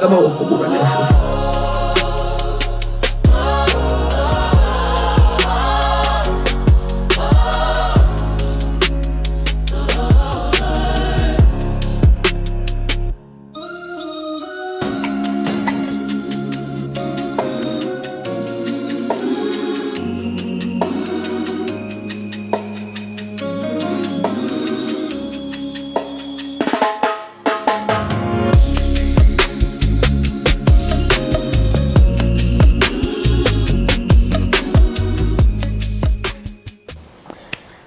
n'amaboko kuganisha.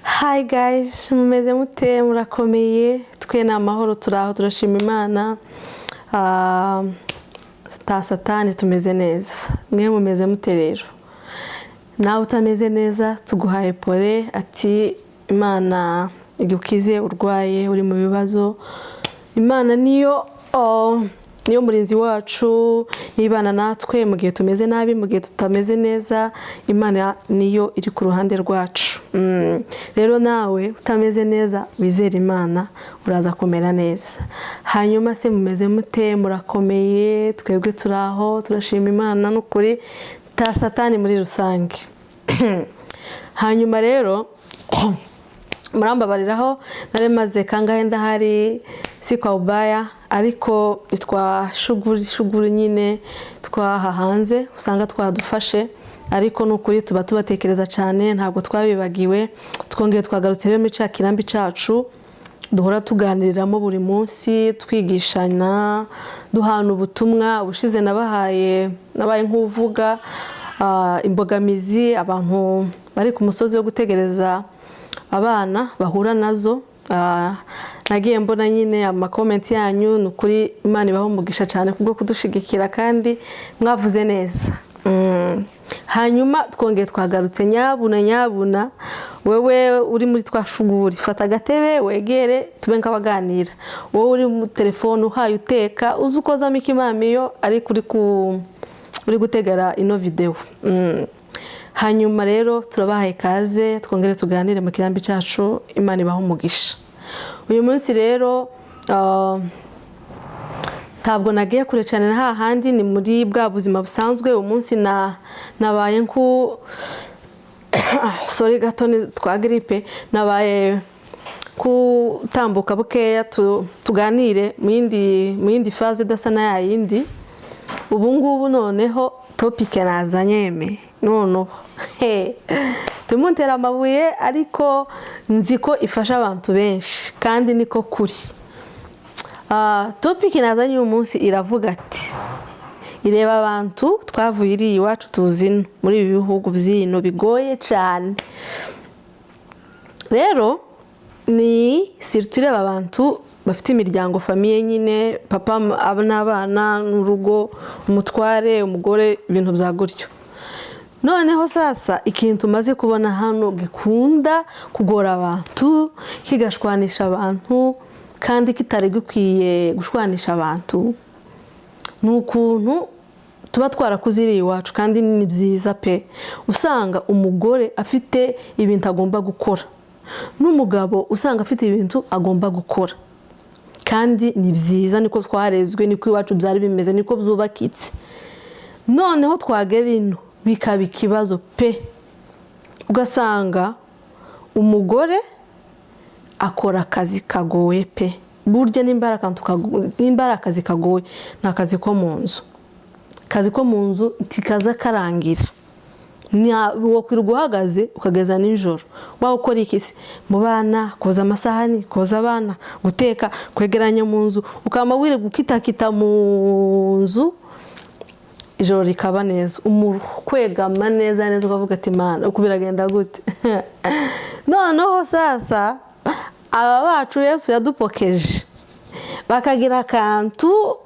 Hi guys, mumeze mute? Murakomeye? Twe na amahoro turaho turashima Imana. Satani tumeze neza. Mwe mumeze mute rero? Nawe utameze neza tuguhaye pole ati Imana igukize urwaye uri mu bibazo. Imana niyo murinzi wacu, nibana natwe mu gihe tumeze nabi, mu gihe tutameze neza. Imana niyo iri ku ruhande rwacu. Rero nawe utameze neza wizere Imana uraza kumera neza. Hanyuma se mumeze mute? Murakomeye? Twebwe turaho turashima Imana n'ukuri ta Satani muri rusange. Hanyuma rero murambabariraho nari maze kangahe ndahari si kwa ubaya, ariko itwa shuguri nyine twaha hanze usanga twadufashe, ariko n'ukuri tuba tubatekereza cyane, ntabwo twabibagiwe. Twongeye twagarutse rero mu kirambi cacu duhora tuganiriramo buri munsi, twigishana, duhana ubutumwa. Ubushize nabaye nk'uvuga imbogamizi abantu bari ku musozi wo gutegereza abana bahura nazo. Nagiye mbona nyine amakomenti yanyu, n'ukuri Imana ibaho umugisha cyane kubwo kudushigikira kandi mwavuze neza. Hanyuma twongeye twagarutse nyabuna wewe uri muri twashuguri fata agatebe wegere tube nk'abaganira. Wowe uri mu telefone uhaye uteka uzi ukozamo ikimamiyo ariko uri gutegera ino video. Hanyuma rero turabahaye kaze twongere tuganire mu kirambi cacu. Imana ibaho umugisha. Uyu munsi rero ntabwo nagiye kure cyane na hahandi, ni muri bwa buzima busanzwe. Uyu munsi nabaye sorry gato twa gripe, nabaye kutambuka bukeya tuganire mu yindi phase idasa na yayindi. Ubu ngubu noneho topic nazanye noneho tumuntera amabuye, ariko nzi ko ifasha abantu benshi kandi niko kuri. Topic nazanye uyu munsi iravuga ati ireba abantu twavuye iri iwacu tuzi muri ibi bihugu by'ino bigoye cyane. Rero ni tureba abantu bafite imiryango, famiye nyine, papa n'abana n'urugo, umutware, umugore, ibintu bya gutyo. Noneho sasa ikintu tumaze kubona hano gikunda kugora abantu, kigashwanisha abantu kandi kitari gikwiye gushwanisha abantu, n'ukuntu tuba twarakuziriye iwacu kandi ni byiza pe. Usanga umugore afite ibintu agomba gukora, n'umugabo usanga afite ibintu agomba gukora, kandi ni byiza, niko twarezwe, niko iwacu byari bimeze, niko byubakitse. Noneho twagera ino bikaba ikibazo pe. Ugasanga umugore akora akazi kagoye pe. Burya nimbara akazi kagoye ni akazi ko mu nzu. Akazi ko mu nzu tikaza karangira. Wakwirirwa uhagaze ukageza nijoro. Waba ukora iki se? Mu bana, koza amasahani, koza abana, guteka, kwegeranya mu nzu, ukaba wire gukitakita mu nzu, ijoro rikaba neza. Kwegama neza ukavuga ati Mana uko biragenda gute? Noneho sasa aba bacu Yesu yadupokeje bakagira akantu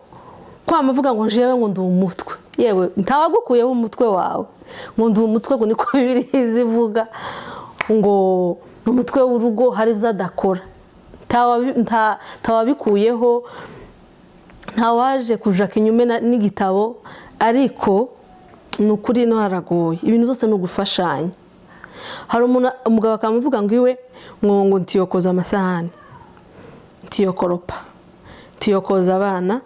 kwamavuga ngo jewe ngo ndi umutwe. Yewe ntawagukuyeho umutwe wawe ngo ndi umutwe, ngo niko Bibiliya izivuga, ngo umutwe w'urugo hari ibyo adakora. Ntawabikuyeho, ntawaje kujaka inyume n'igitabo, ariko ni ukuri no haragoye. Ibintu byose ni ugufashanya. Hari umugabo akamuvuga ngo iwe ngo ntiyokoza amasahani, ntiyokoropa, ntiyokoza abana,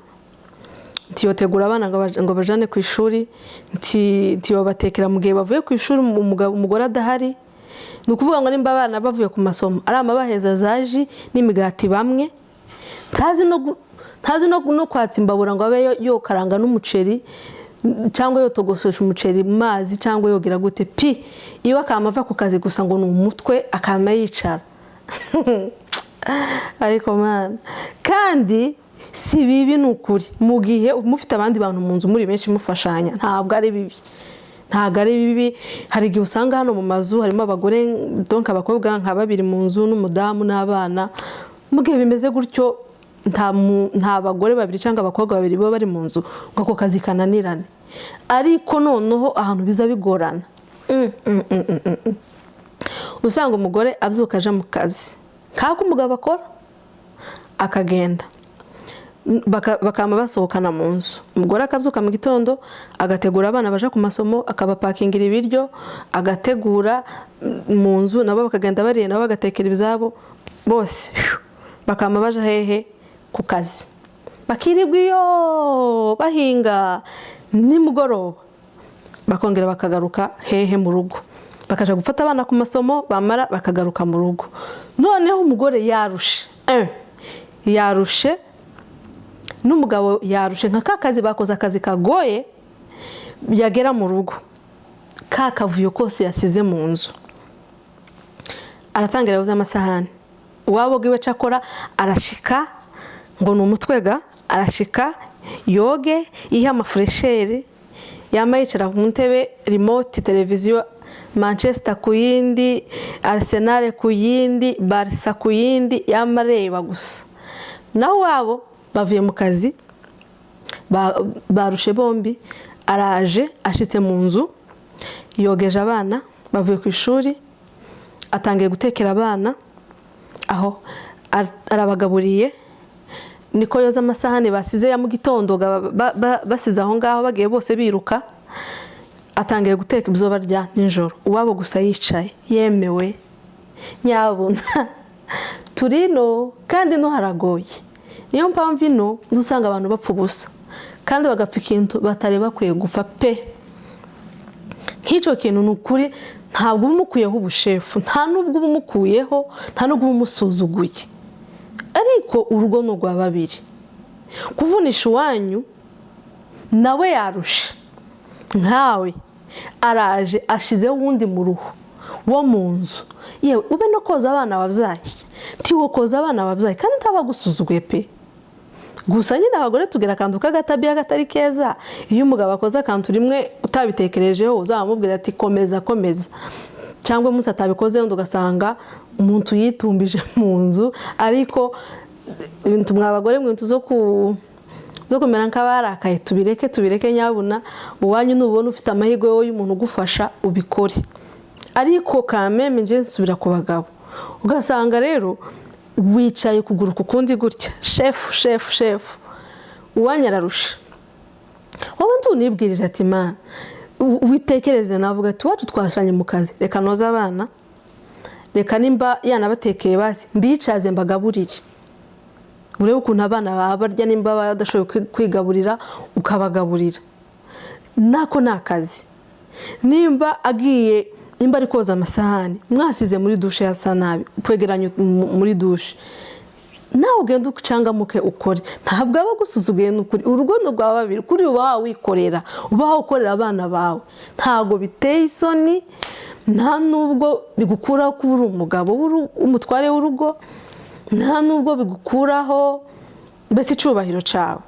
ntiyotegura abana ngo bajane ku ishuri, ntiyobatekera mu gihe bavuye ku ishuri umugore adahari. Ni ukuvuga ngo nimba abana bavuye ku masomo ari amabaheza zaji n'imigati bamwe, ntazi no kwatsa imbabura ngo abe yokaranga n'umuceri cyangwa yotogosesha umuceri mu mazi cyangwa yogira gute pi, iwe akamava ku kazi gusa ngo ni umutwe akama yicara. Ariko man, kandi si bibi ni ukuri mu gihe mufite abandi bantu mu nzu muri benshi mufashanya, ntabwo ari bibi, ntabwo ari bibi. Hari igihe usanga hano mu mazu harimo abagore donc abakobwa nka babiri mu nzu n'umudamu n'abana, mu gihe bimeze gutyo nta bagore babiri cyangwa abakobwa babiri baba bari mu nzu ngo ako kazi kananirane. Ariko noneho ahantu biza bigorana, usanga umugore abyuka aje mu kazi kako umugabo akora akagenda, bakama basohokana mu nzu. Umugore akabyuka mu gitondo agategura abana baje ku masomo, akabapakingira ibiryo, agategura mu nzu, nabo bakagenda bariye, nabo bagatekera ibyabo, bose bakama baje hehe ku kazi, bakirirwa iyo bahinga, nimugoroba bakongera bakagaruka hehe mu rugo, bakaja gufata abana ku masomo, bamara bakagaruka mu rugo. Noneho umugore yarushe n'umugabo yarushe, nka kakazi bakoze akazi kagoye, yagera mu rugo kakavuyo kose yasize mu nzu, aratangira yoza amasahani. Uwabo giwe cakora arashika ngo ni umutwega, arashika yoge ihe amafuresheri, yama yicara ku ntebe, remote televiziyo Manchester ku yindi, Arsenal ku yindi, Barca ku yindi, yamareba gusa. Naho wabo bavuye mu kazi barushe bombi, araje ashitse mu nzu, yogeje abana bavuye ku ishuri, atangiye gutekera abana, aho arabagaburiye, niko yoza amasahani basize ya mu gitondo basize aho ngaho bagiye bose biruka, atangiye guteka ibyo barya nijoro. Uwabo gusa yicaye yemewe nyabuna. Turino kandi no haragoye, niyo mpamvu ino dusanga abantu bapfa ubusa kandi bagapfa ikintu batari bakwiye gupfa pe. Nk'icyo kintu ni ukuri ntabwo umukuyeho ubushefu, nta nubwo umukuyeho, nta nubwo umusuzuguye, ariko urugo ni urwa babiri. Kuvunisha uwanyu nawe yarusha, nkawe araje ashizeho uwundi mu ruhu wo mu nzu, yewe ube no koza abana wabyaye, ntiwo koza abana wabyaye kandi ntabagusuzuguye pe. Gusa nyine abagore tugira akantu k'agatabiya gatari keza, iyo umugabo akoze akantu rimwe utabitekerejeho uzamubwira ati komeza komeza, cyangwa umunsi atabikoze undi ugasanga umuntu yitumbije mu nzu. Ariko ibintu mwabagore mwintu zo kumera nk'abarakaye tubireke nyabuna. Uwanyu nubona ufite amahirwe yo y'umuntu ugufasha ubikore, ariko kameme nje nsubira ku bagabo ugasanga rero wicaye kuguru kukundi gutya, shefu uwanyararusha. Wowe ntunibwirije ati mana witekereze, navuga ati wacu twashanye mu kazi, reka noza abana, reka nimba yanabatekeye basi mbicaze mbagaburire, urebe ukuntu abana babarya, nimba badashoboye kwigaburira ukabagaburira. Nako ni akazi. Nimba agiye, nimba ari koza amasahani, mwasize muri dushe yasa nabi, kwegeranya muri dushe, nawe ugenda ucangamuke ukore, ntabwo aba gusuzuguye n'ukuri. Urugo rwa babiri kuri uba wikorera, uba ukorera abana bawe, ntabwo biteye isoni, nta nubwo bigukuraho kuba uri umugabo umutware w'urugo, nta nubwo bigukuraho mbese icyubahiro cyawe,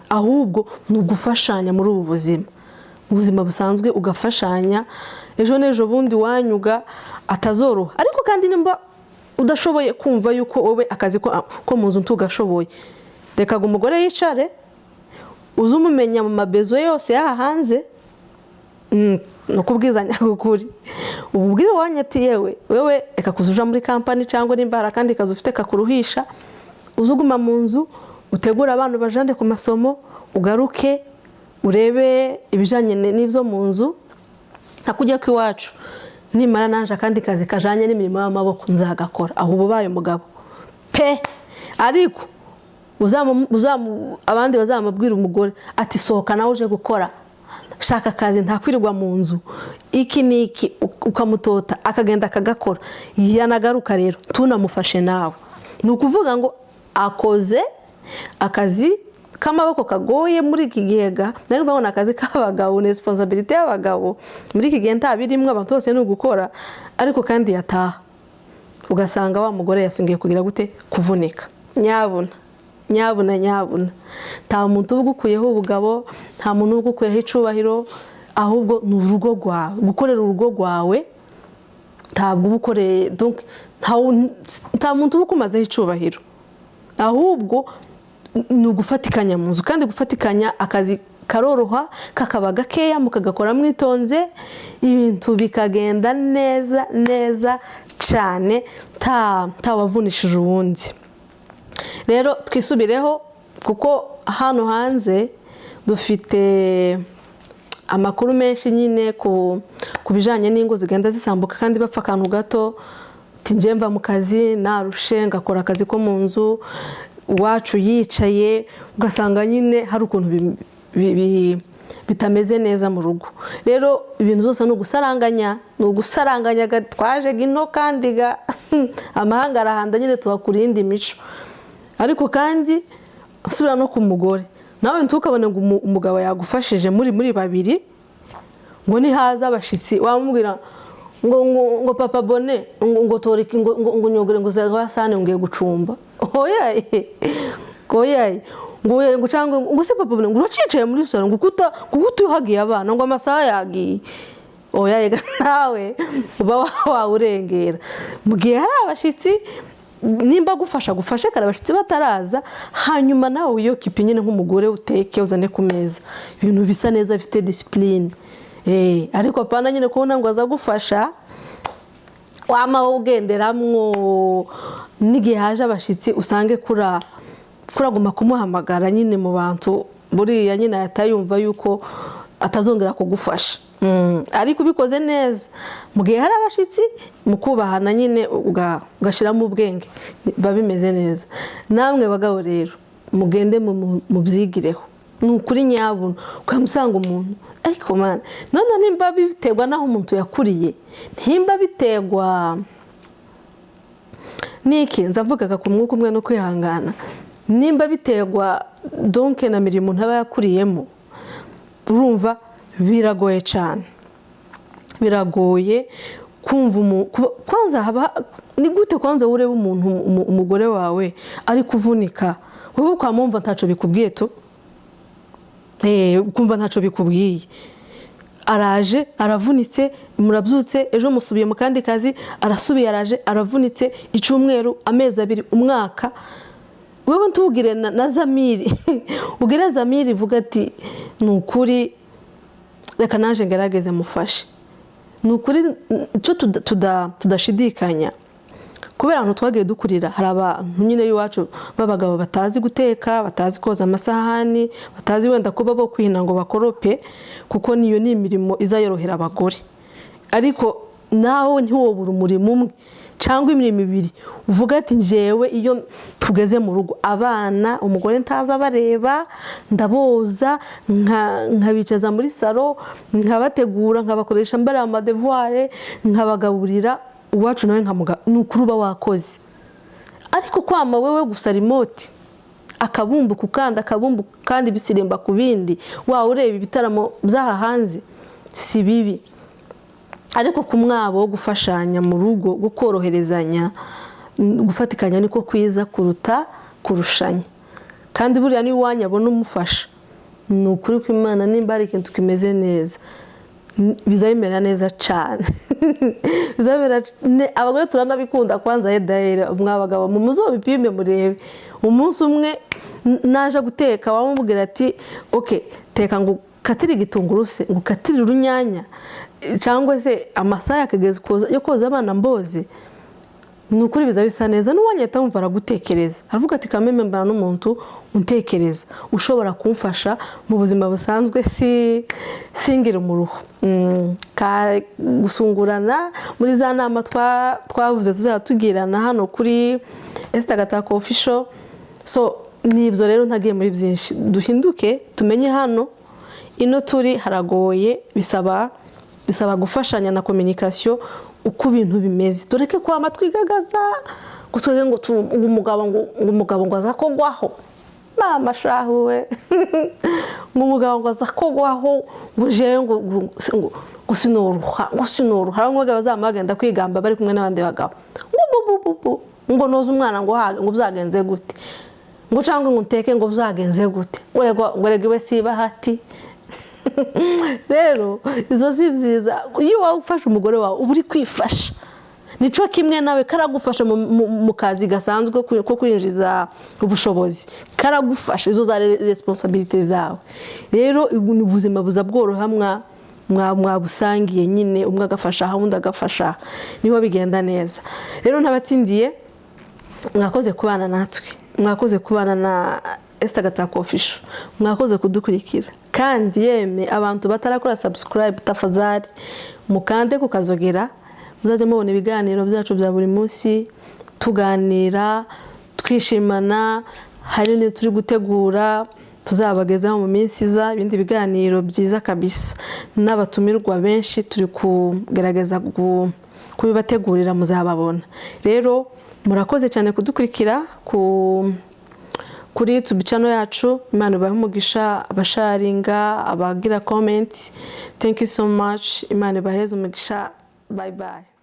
ahubwo ni ugufashanya muri ubu buzima, mu buzima busanzwe ugafashanya. Ejo n'ejo bundi wanyuga atazoroha. Ariko kandi nimba udashoboye kumva yuko wowe akazi ko mu nzu ntugashoboye, reka ngo umugore yicare, uze umumenya mu mabezo yose yaha hanze, no kubwizanya ukuri. Ububwire wanya ati yewe wewe reka kuzuja muri kampani, cyangwa nimba hari akandi kazi ufite kakuruhisha, uzuguma mu nzu utegura abantu bajande ku masomo, ugaruke urebe ibijanye n'ibyo mu nzu, hakujya ku iwacu nimara nanje akandi kazi kajanye n'imirimo y'amaboko nzagakora. Aho ubaye umugabo pe. Ariko abandi bazamubwira umugore ati sohoka nawe uje gukora, shaka akazi ntakwirirwa mu nzu iki niki, ukamutota akagenda akagakora, yanagaruka rero tunamufashe nawe. Ni ukuvuga ngo akoze akazi k'amaboko kagoye muri iki gihe ntabwo babona akazi k'abagabo, ni responsibility y'abagabo muri iki gihe ntabirimwe, abantu bose ni ugukora, ariko kandi yataha ugasanga wa mugore yasingiye kugira gute, kuvunika. Nyabuna nta muntu ugukuyeho ubugabo, nta muntu ugukuyeho icubahiro, ahubwo ni urugo rwawe, gukorera urugo rwawe, ntabwo uba ukoreye, nta muntu uba ukumazeho icubahiro, ahubwo ni ugufatikanya mu nzu. Kandi gufatikanya akazi karoroha, kakaba gakeya, mukagakora mwitonze, ibintu bikagenda neza cyane, ntawavunishije uwundi. Rero twisubireho, kuko hano hanze dufite amakuru menshi nyine ku bijyanye n'ingo zigenda zisambuka kandi bapfa akantu gato, nje mva mu kazi narushe ngakora akazi ko mu nzu, iwacu yicaye, ugasanga nyine hari ukuntu bitameze neza mu rugo. Rero ibintu byose ni ugusaranganya, twaje gino kandi amahanga arahanda nyine tubakura iyindi mico. Ariko kandi usubira no ku mugore, nawe ntukabone ngo umugabo yagufashije muri babiri, ngo nihaza abashitsi wamubwira ngo papa bone ngo toriki ngo nyogere ngo zagwasane ngiye gucumba, oyaye ngo cyangwa ngo se papa bone ngo uracicaye muri salo ngo uhagiye abana ngo amasaha yagiye, oyaye nawe uba wawurengera. Mu gihe hari abashitsi, nimba gufashe kare abashitsi bataraza, hanyuma nawe wiyokipe nyine nk'umugore, uteke uzane ku meza, ibintu bisa neza bifite discipline. Ariko apana nyine kubona ngo aza gufasha wama ugenderamwo, n'igihe haje abashitsi usange kuraguma kumuhamagara nyine mu bantu, buriya nyine atayumva yuko atazongera kugufasha. Ariko ubikoze neza, mu gihe hari abashitsi, mu kubahana nyine ugashyiramo ubwenge, biba bimeze neza. Namwe bagabo rero mugende mubyigireho, ni ukuri nyabuna, ukamusanga umuntu ariko mana, none nimba biterwa naho umuntu yakuriye, ntimba biterwa niki, nzavugaga ku mwuka umwe no kwihangana, nimba biterwa donke na mirimo ntaba yakuriyemo, urumva biragoye cyane, biragoye kumva kwanza ni gute kwanza ureba umuntu umugore wawe ari kuvunika, wowe ukamumva ntaco bikubwiye to, kumva ntaco bikubwiye, araje aravunitse, murabyutse ejo musubiye mu kandi kazi, arasubiye araje aravunitse, icyumweru, amezi abiri, umwaka, wewe ntugire na zamiri ugire zamiri vuga ati ni ukuri reka naje ngerageze mufashe. Ni ukuri cyo tudashidikanya, kubera ahantu twagiye dukurira hari abantu nyine y'iwacu b'abagabo batazi guteka, batazi koza amasahani, batazi wenda kuba bo kwihina ngo bakorope, kuko niyo ni imirimo izayorohera abagore. Ariko nawe ntiwobura umurimo umwe cyangwa imirimo ibiri uvuga ati njewe iyo tugeze mu rugo abana umugore ntaza bareba, ndaboza nkabicaza muri salo, nkabategura, nkabakoresha mbere ama devoir, nkabagaburira, uwacu nawe nkamuga nukuruba wakoze. Ariko kwama wewe gusa remote akabumbu kukanda akabumbu kandi bisirimba ku bindi, wa ureba ibitaramo byaha hanze si bibi. Ariko ku mwabo wo gufashanya mu rugo, gukoroherezanya, gufatikanya niko kwiza kuruta kurushanya. Kandi buriya ni wanya abona umufasha, ni ukuri ko Imana nimba ari ikintu kimeze neza bizabimera neza cyane. Bizabimera abagore turanabikunda kwanza hedahere, umwabagabo mu muzobipime murebe. Umunsi umwe naje guteka wamubwira ati okay teka ngo katira igitunguru se, ngo katira urunyanya, cyangwa se amasaha yakageze yo koza abana mboze, ni ukuri biza bisa neza. N'uwanyeta wumva aragutekereza, aravuga ati kameme mbana n'umuntu untekereza, ushobora kumfasha mu buzima busanzwe, singira umuruho. Gusungurana muri za nama twavuze tuzatugirana hano kuri Esther Gatako official. So nibyo rero ntagiye muri byinshi, duhinduke tumenye hano ino turi haragoye, bisaba gufashanya na communication uko ibintu bimeze. Tureke kwa matwigagaza gutwege ngo umugabo ngo azakogwaho mama shahuwe ngo umugabo ngo azakogwaho ngo jewe ngo gusinuruha hari umugabo bazamagenda kwigamba bari kumwe n'abandi bagabo ngo noza umwana ngo byagenze gute, ngo cyangwa ngo nteke ngo byagenze gute, ngo regiwe siba hati. Rero izo si byiza. Iyo wawe ufashe umugore wawe uba uri kwifasha, nico kimwe nawe karagufasha mu kazi gasanzwe ko kwinjiza ubushobozi, karagufasha, izo za responsibility zawe. Rero ubuzima buza bworoha mwabusangiye nyine, umwe agafasha undi agafasha, niho bigenda neza. Rero ntabatindiye, mwakoze kubana natwe, mwakoze kubana na Esther Gatako Official, mwakoze kudukurikira. Kandi yeme abantu batarakora subscribe, tafadhali mukande kukazogera, muzajya mubona ibiganiro byacu bya buri munsi, tuganira twishimana. Hari n'ibyo turi gutegura tuzabagezaho mu minsi iza, ibindi biganiro byiza kabisa n'abatumirwa benshi turi kugerageza kubibategurira, muzababona. Rero murakoze cyane kudukurikira kuri YouTube channel yacu. Imana ibahe umugisha, abasharinga, abagira comment. Thank you so much. Imana ibaheze umugisha. Bye bye.